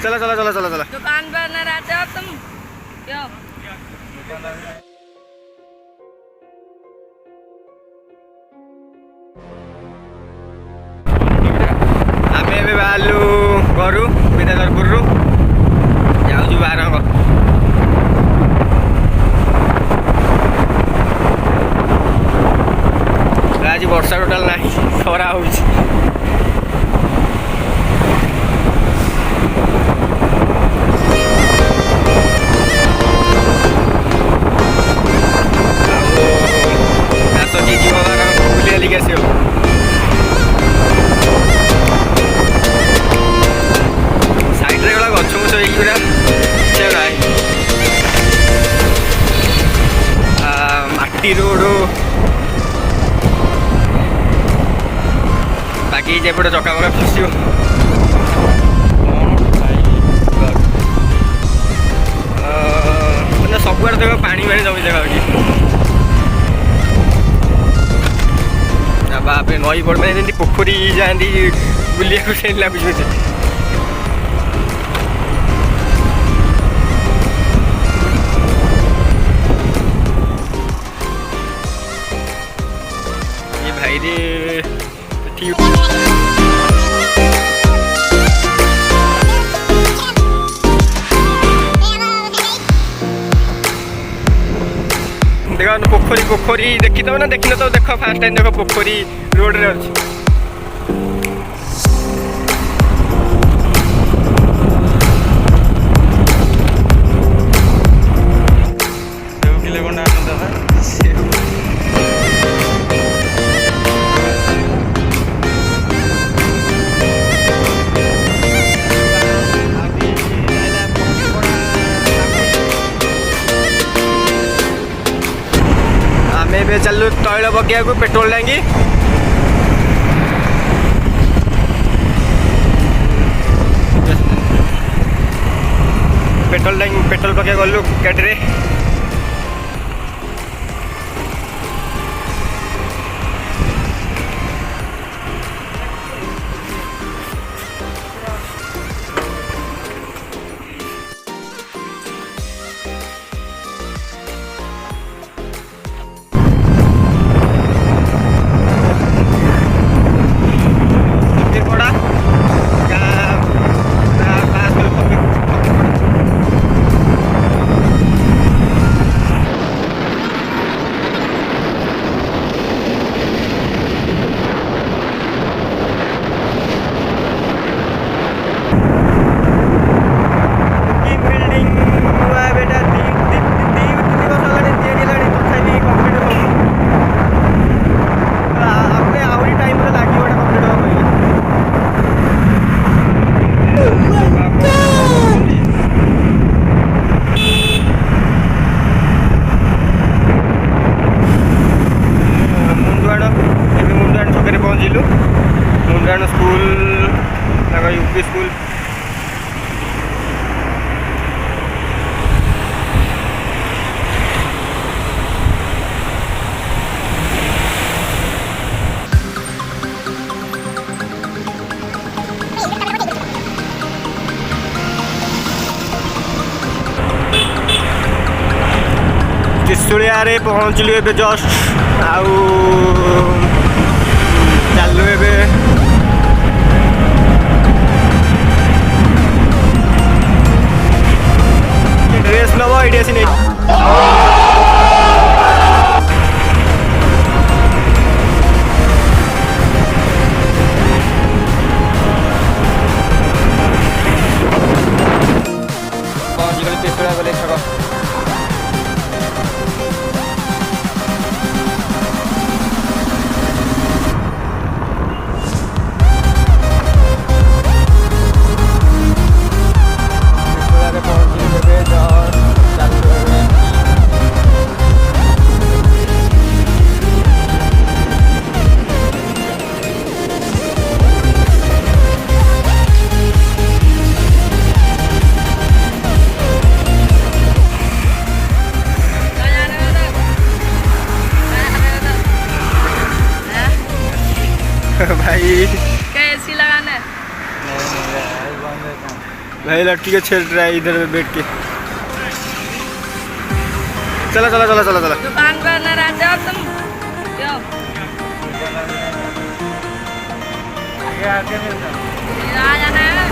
चलो चलो चलो चलो चलो। दुकान पर न रहते हो तुम क्यों? आम ए बाहर घर विद्याधरपुर जाऊँ बारंग। आज वर्षा टोटाल ना खरा हो साइड गला गछ मुछ पूरा माटी रोड बाकी जेपटे चका मका फस सबुआड़े देख पानी पानी जमी देखा बाप नई पड़ मैंने जमी पोखरी जाती बुलिया से लगुच मुझे। ये भाई रे देख पोखरी पोखरी देखी तो ना देखी तो देख फास्ट टाइम देख पोखरी रोड रे अच्छी। चलू तैल बगिया को पेट्रोल टांगी पेट्रोल पके गलु गाड़ी स्कूल यूपी स्कूल त्रिशूलिया रे पहुँचलु ए जस्ट आउ चलु ए ड्रेस नब ये सी नहीं गले छक भाई कैसी लगाना है? नहीं भाई लड़की के छेड़ रहा है इधर बैठ के। चला चला चला चला चला। दुकान पर न रहते हो तुम क्यों? आ जाना है।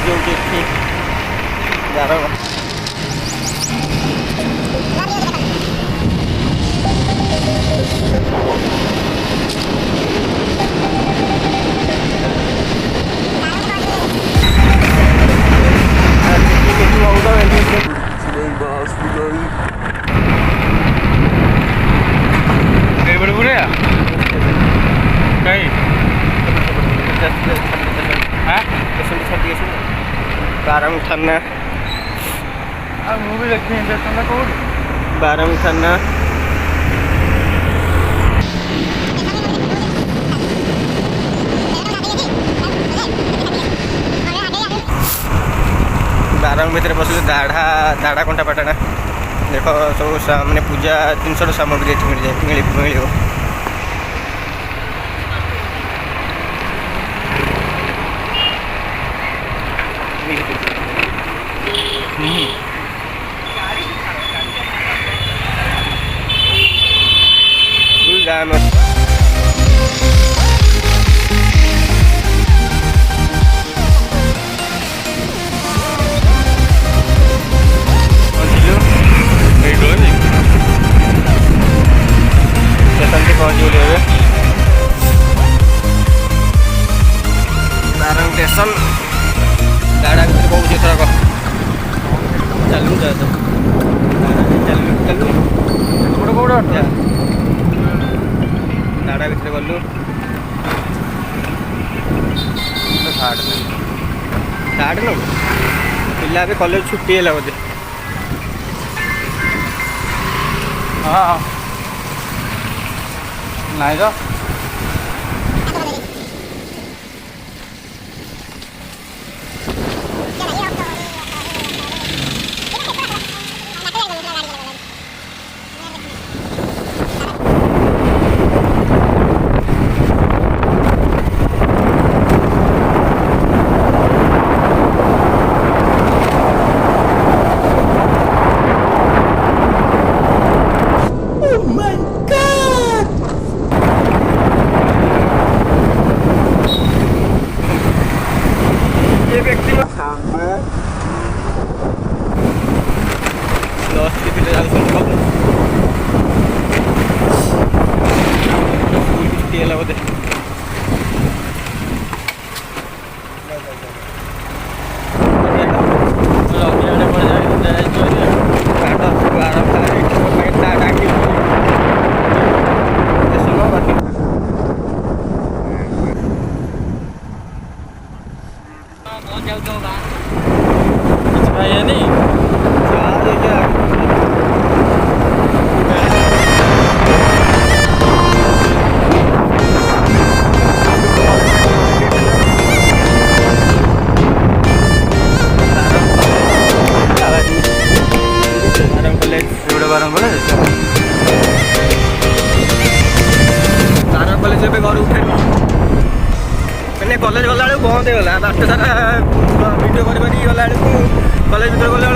जो देखिए जा रहा हूँ। बारम थाना मूवी देखते हैं कौन बारम थाना बारम भितर पशु दाढ़ा दाढ़ा कंटा पाटना देख सब मैंने पूजा जिनस सामग्री मिल जाए मिल जाम स्टेशन से पहुँच गए नारंग स्टेशन गाड़ा भर बहुत थोड़ा चलू जा तो चलू चलू कौड़ कौड़ गाड़ा भर गलु साढ़े नौ पिला भी कॉलेज छुट्टी है बोधे हाँ नहीं तो घर उठे मैंने कॉलेज गला बंद होगा बाट सारा भिड कर गला कॉलेज भर गला